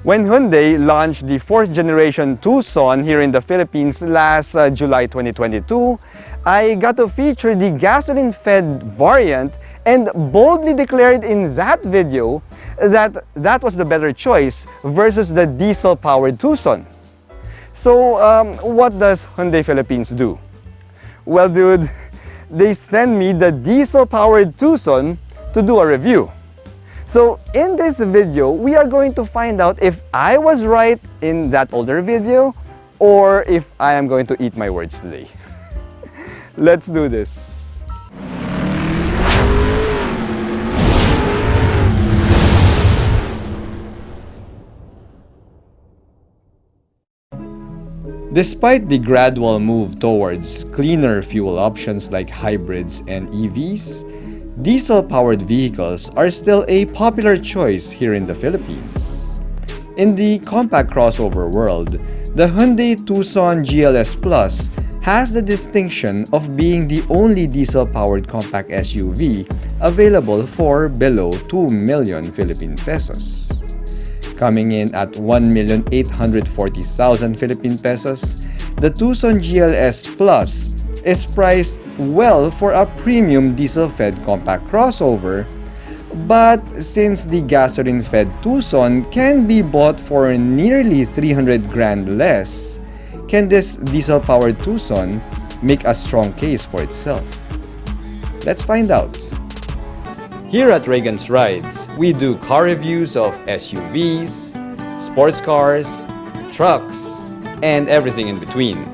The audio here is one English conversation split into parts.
When Hyundai launched the 4th generation Tucson here in the Philippines last July 2022, I got to feature the gasoline-fed variant and boldly declared in that video that that was the better choice versus the diesel-powered Tucson. So what does Hyundai Philippines do? Well, dude, they send me the diesel-powered Tucson to do a review. So in this video, we are going to find out if I was right in that older video or if I am going to eat my words today. Let's do this. Despite the gradual move towards cleaner fuel options like hybrids and EVs, diesel-powered vehicles are still a popular choice here in the Philippines. In the compact crossover world, the Hyundai Tucson GLS Plus has the distinction of being the only diesel-powered compact SUV available for below 2 million Philippine pesos. Coming in at 1,840,000 Philippine pesos, the Tucson GLS Plus is priced well for a premium diesel-fed compact crossover, but since the gasoline-fed Tucson can be bought for nearly 300 grand less, can this diesel-powered Tucson make a strong case for itself? Let's find out. Here at Reagan's Rides, we do car reviews of SUVs, sports cars, trucks, and everything in between.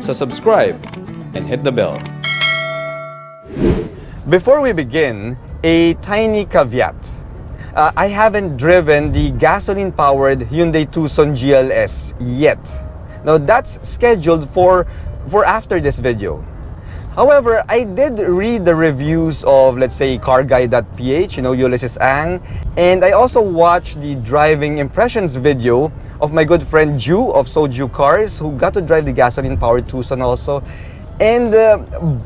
So subscribe and hit the bell. Before we begin, a tiny caveat. I haven't driven the gasoline-powered Hyundai Tucson GLS yet. Now that's scheduled for after this video. However, I did read the reviews of, let's say, carguy.ph, Ulysses Ang, and I also watched the driving impressions video of my good friend Ju of Soju Cars, who got to drive the gasoline-powered Tucson also. And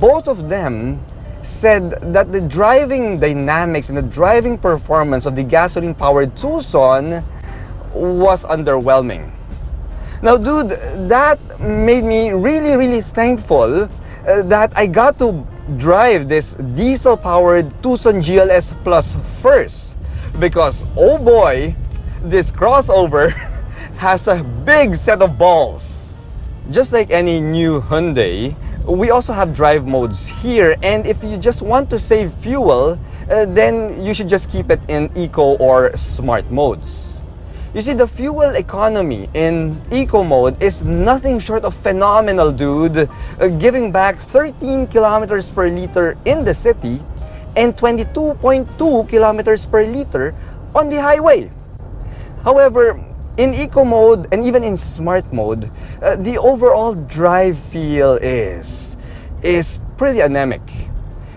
both of them said that the driving dynamics and the driving performance of the gasoline-powered Tucson was underwhelming. Now, dude, that made me really thankful that I got to drive this diesel-powered Tucson GLS Plus first. Because, oh boy, this crossover has a big set of balls. Just like any new Hyundai, we also have drive modes here, and if you just want to save fuel, then you should just keep it in eco or smart modes. You see, the fuel economy in eco mode is nothing short of phenomenal, dude, giving back 13 kilometers per liter in the city and 22.2 kilometers per liter on the highway. However, in eco mode and even in smart mode, the overall drive feel is pretty anemic.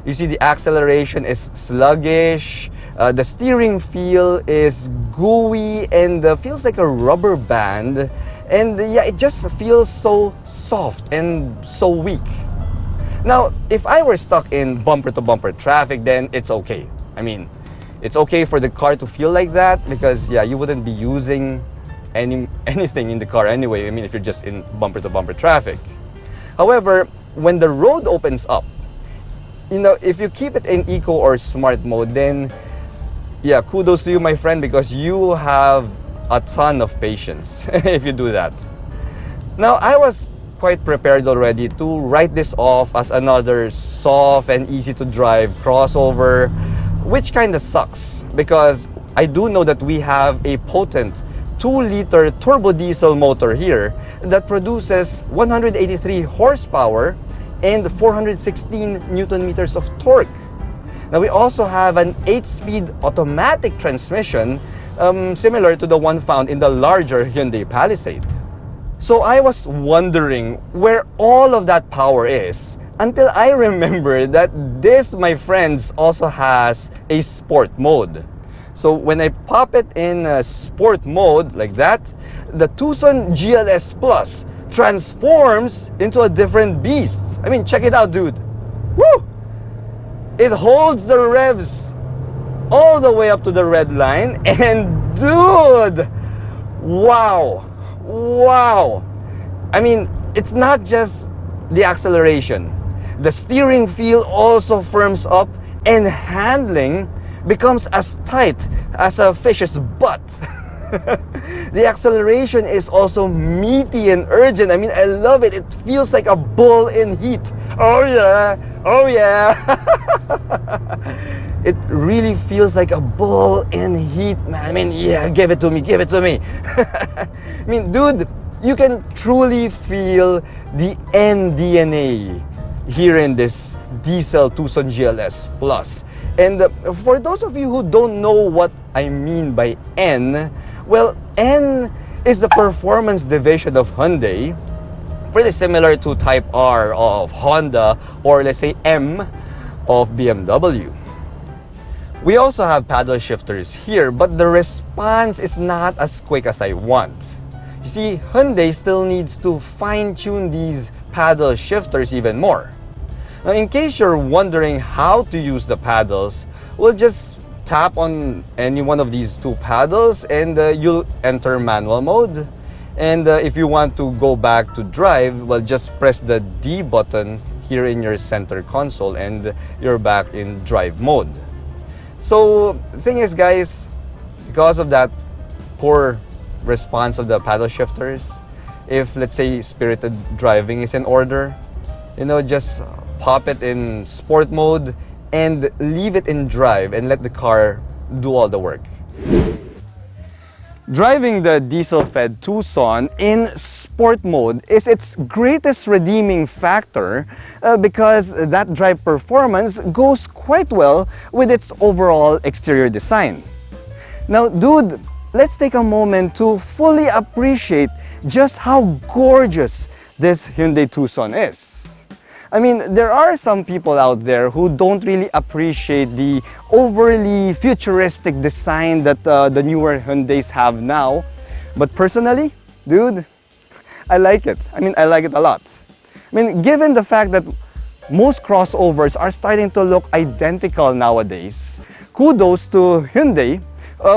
You see, the acceleration is sluggish, the steering feel is gooey and feels like a rubber band, and yeah, it just feels so soft and so weak. Now, if I were stuck in bumper-to-bumper traffic, then it's okay. I mean, it's okay for the car to feel like that because, yeah, you wouldn't be using anything in the car anyway. I mean, if you're just in bumper-to-bumper traffic. However, when the road opens up, if you keep it in eco or smart mode, then yeah, kudos to you, my friend, because you have a ton of patience if you do that. Now, I was quite prepared already to write this off as another soft and easy to drive crossover, which kind of sucks because I do know that we have a potent 2-liter turbo diesel motor here that produces 183 horsepower and 416 Newton meters of torque. Now, we also have an 8-speed automatic transmission similar to the one found in the larger Hyundai Palisade. So I was wondering where all of that power is until I remembered that this, my friends, also has a sport mode. So when I pop it in sport mode like that, the Tucson GLS Plus transforms into a different beast. I mean, check it out, dude. Woo! It holds the revs all the way up to the red line, and dude, Wow! Wow! I mean, it's not just the acceleration. The steering feel also firms up and handling becomes as tight as a fish's butt. The acceleration is also meaty and urgent. I mean, I love it. It feels like a bull in heat. Oh yeah, oh yeah. It really feels like a bull in heat, man. I mean, yeah, give it to me, give it to me. I mean, dude, you can truly feel the N DNA here in this diesel Tucson GLS Plus. And for those of you who don't know what I mean by N, well, N is the performance division of Hyundai, pretty similar to Type R of Honda, or let's say M of BMW. We also have paddle shifters here, but the response is not as quick as I want. You see, Hyundai still needs to fine-tune these paddle shifters even more. Now, in case you're wondering how to use the paddles, we'll just tap on any one of these two paddles and you'll enter manual mode. And if you want to go back to drive, well, just press the D button here in your center console and you're back in drive mode. So the thing is, guys, because of that poor response of the paddle shifters, if let's say spirited driving is in order, you know, just pop it in sport mode and leave it in drive and let the car do all the work. Driving the diesel-fed Tucson in sport mode is its greatest redeeming factor because that drive performance goes quite well with its overall exterior design. Now, dude, let's take a moment to fully appreciate just how gorgeous this Hyundai Tucson is. I mean, there are some people out there who don't really appreciate the overly futuristic design that the newer Hyundais have now. But personally, dude, I like it. I mean, I like it a lot. I mean, given the fact that most crossovers are starting to look identical nowadays, kudos to Hyundai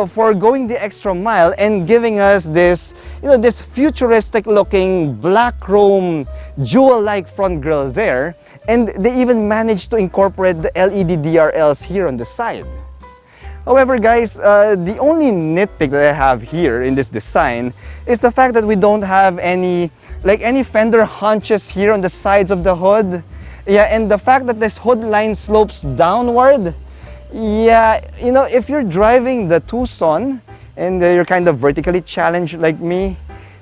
for going the extra mile and giving us this, you know, this futuristic looking black chrome jewel-like front grille there, and they even managed to incorporate the LED DRLs here on the side. However, guys, the only nitpick that I have here in this design is the fact that we don't have any fender hunches here on the sides of the hood. Yeah, and the fact that this hood line slopes downward. Yeah, you know, if you're driving the Tucson and you're kind of vertically challenged like me,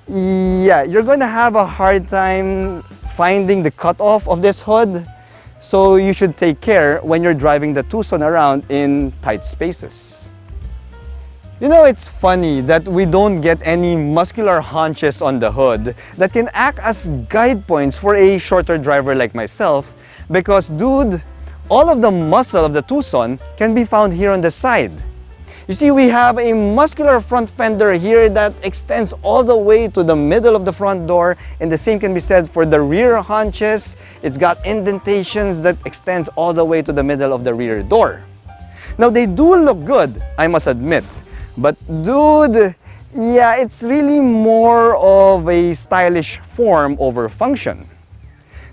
yeah, you're going to have a hard time finding the cutoff of this hood. So you should take care when you're driving the Tucson around in tight spaces. You know, it's funny that we don't get any muscular haunches on the hood that can act as guide points for a shorter driver like myself, because, dude, all of the muscle of the Tucson can be found here on the side. You see, we have a muscular front fender here that extends all the way to the middle of the front door, and the same can be said for the rear haunches. It's got indentations that extends all the way to the middle of the rear door. Now, they do look good, I must admit, but dude, yeah, it's really more of a stylish form over function.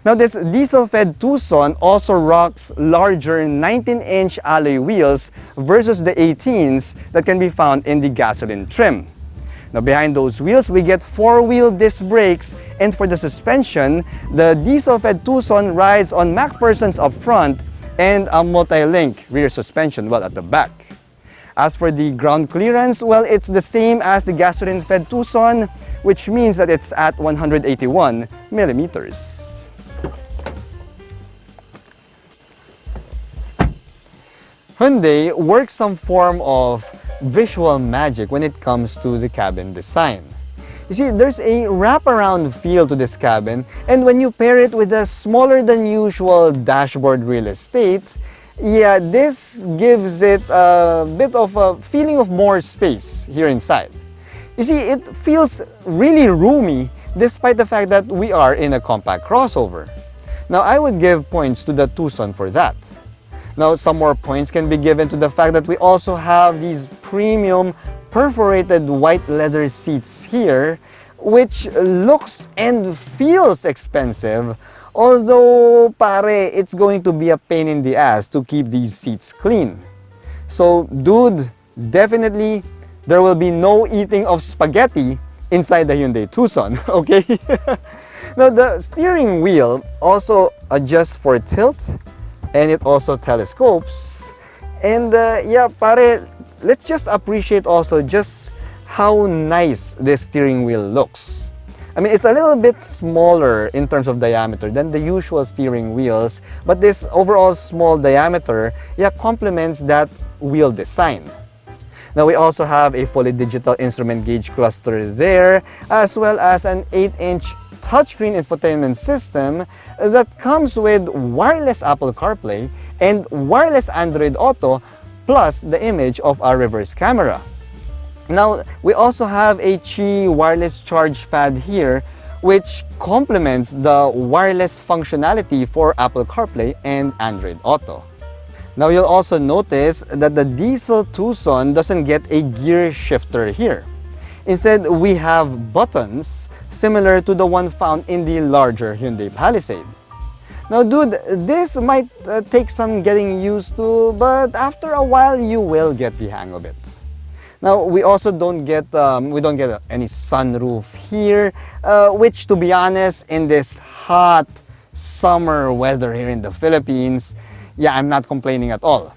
Now, this diesel-fed Tucson also rocks larger 19-inch alloy wheels versus the 18s that can be found in the gasoline trim. Now, behind those wheels, we get 4-wheel disc brakes, and for the suspension, the diesel-fed Tucson rides on MacPherson's up front and a multi-link rear suspension, well, at the back. As for the ground clearance, well, it's the same as the gasoline-fed Tucson, which means that it's at 181 millimeters. Hyundai works some form of visual magic when it comes to the cabin design. You see, there's a wraparound feel to this cabin, and when you pair it with a smaller than usual dashboard real estate, yeah, this gives it a bit of a feeling of more space here inside. You see, it feels really roomy despite the fact that we are in a compact crossover. Now, I would give points to the Tucson for that. Now, some more points can be given to the fact that we also have these premium perforated white leather seats here, which looks and feels expensive. Although, pare, it's going to be a pain in the ass to keep these seats clean. So, dude, definitely there will be no eating of spaghetti inside the Hyundai Tucson, okay? Now, the steering wheel also adjusts for tilt, and it also telescopes. And yeah, pare, let's just appreciate also just how nice this steering wheel looks. I mean, it's a little bit smaller in terms of diameter than the usual steering wheels, but this overall small diameter, yeah, complements that wheel design. Now, we also have a fully digital instrument gauge cluster there, as well as an 8-inch touchscreen infotainment system that comes with wireless Apple CarPlay and wireless Android Auto, plus the image of our reverse camera. Now, we also have a Qi wireless charge pad here, which complements the wireless functionality for Apple CarPlay and Android Auto. Now, you'll also notice that the diesel Tucson doesn't get a gear shifter here. Instead, we have buttons similar to the one found in the larger Hyundai Palisade. Now, dude, this might take some getting used to, but after a while, you will get the hang of it. Now, we also don't get any sunroof here, which, to be honest, in this hot summer weather here in the Philippines, yeah, I'm not complaining at all.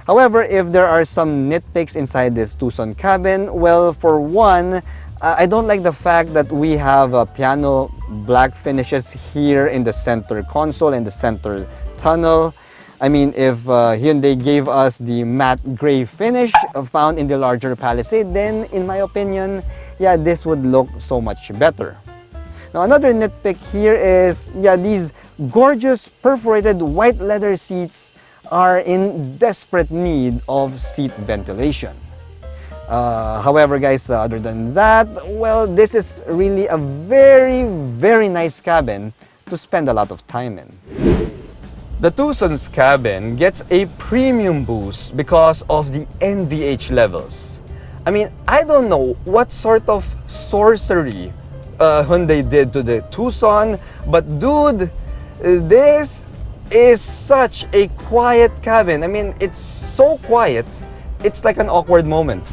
However, if there are some nitpicks inside this Tucson cabin, well, for one, I don't like the fact that we have piano black finishes here in the center console and the center tunnel. I mean, if Hyundai gave us the matte gray finish found in the larger Palisade, then in my opinion, yeah, this would look so much better. Now, another nitpick here is, yeah, these gorgeous perforated white leather seats are in desperate need of seat ventilation. However, guys, other than that, well, this is really a very, very nice cabin to spend a lot of time in. The Tucson's cabin gets a premium boost because of the NVH levels. I mean, I don't know what sort of sorcery Hyundai did to the Tucson, but dude, this is such a quiet cabin. I mean, it's so quiet, it's like an awkward moment.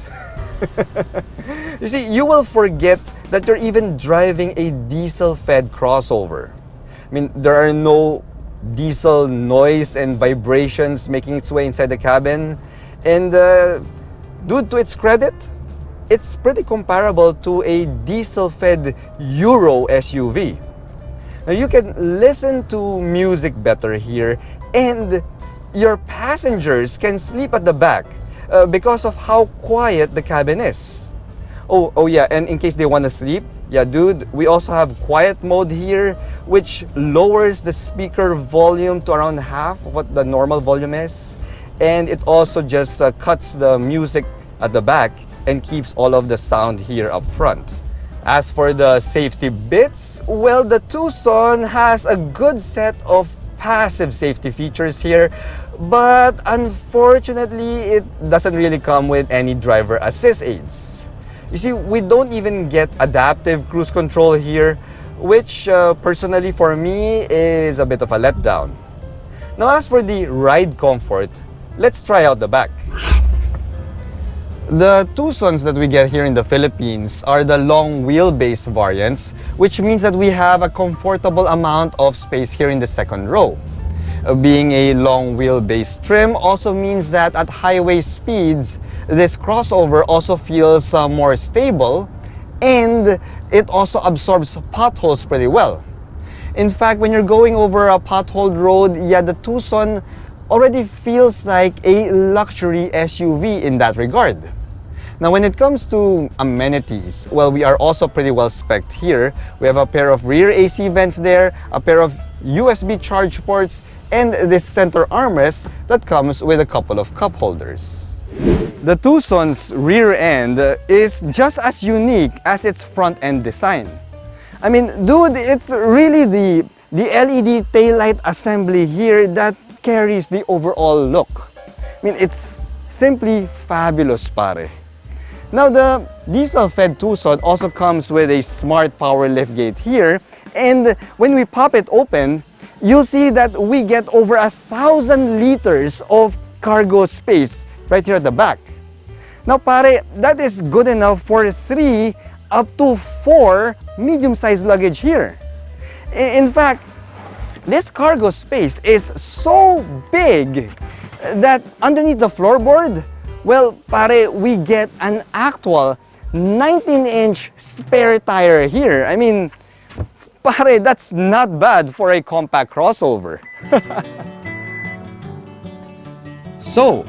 You see, you will forget that you're even driving a diesel-fed crossover. I mean, there are no diesel noise and vibrations making its way inside the cabin. And dude, to its credit, it's pretty comparable to a diesel-fed Euro SUV. Now, you can listen to music better here, and your passengers can sleep at the back because of how quiet the cabin is. Oh yeah, and in case they want to sleep, yeah, dude, we also have quiet mode here, which lowers the speaker volume to around half of what the normal volume is. And it also just cuts the music at the back and keeps all of the sound here up front. As for the safety bits, well, the Tucson has a good set of passive safety features here, but unfortunately, it doesn't really come with any driver assist aids. You see, we don't even get adaptive cruise control here, which personally for me is a bit of a letdown. Now, as for the ride comfort, let's try out the back. The Tucsons that we get here in the Philippines are the long wheelbase variants, which means that we have a comfortable amount of space here in the second row. Being a long wheelbase trim also means that at highway speeds, this crossover also feels more stable, and it also absorbs potholes pretty well. In fact, when you're going over a potholed road, yeah, the Tucson already feels like a luxury SUV in that regard. Now, when it comes to amenities, well, we are also pretty well spec'd here. We have a pair of rear AC vents there, a pair of USB charge ports, and this center armrest that comes with a couple of cup holders. The Tucson's rear end is just as unique as its front end design. I mean, dude, it's really the LED taillight assembly here that carries the overall look. I mean, it's simply fabulous, pare. Now, the diesel-fed Tucson also comes with a smart power liftgate here, and when we pop it open, you'll see that we get over 1,000 liters of cargo space right here at the back. Now pare, that is good enough for 3 up to 4 medium-sized luggage here. In fact, this cargo space is so big that underneath the floorboard, well, pare, we get an actual 19-inch spare tire here. I mean, pare, that's not bad for a compact crossover. So,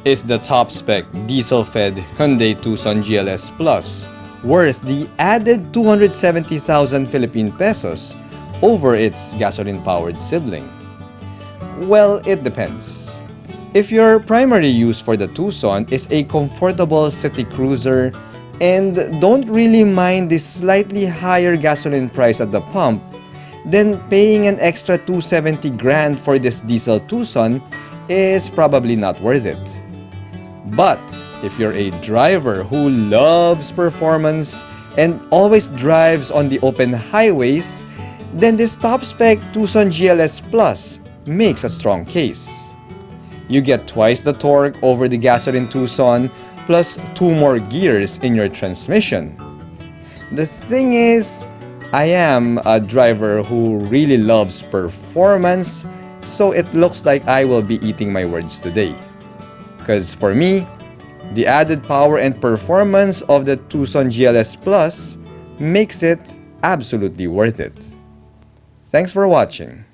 is the top-spec diesel-fed Hyundai Tucson GLS Plus worth the added 270,000 Philippine pesos over its gasoline-powered sibling? Well, it depends. If your primary use for the Tucson is a comfortable city cruiser and don't really mind the slightly higher gasoline price at the pump, then paying an extra 270 grand for this diesel Tucson is probably not worth it. But if you're a driver who loves performance and always drives on the open highways, then this top-spec Tucson GLS Plus makes a strong case. You get twice the torque over the gasoline Tucson plus 2 more gears in your transmission. The thing is, I am a driver who really loves performance, so it looks like I will be eating my words today. Because for me, the added power and performance of the Tucson GLS Plus makes it absolutely worth it. Thanks for watching.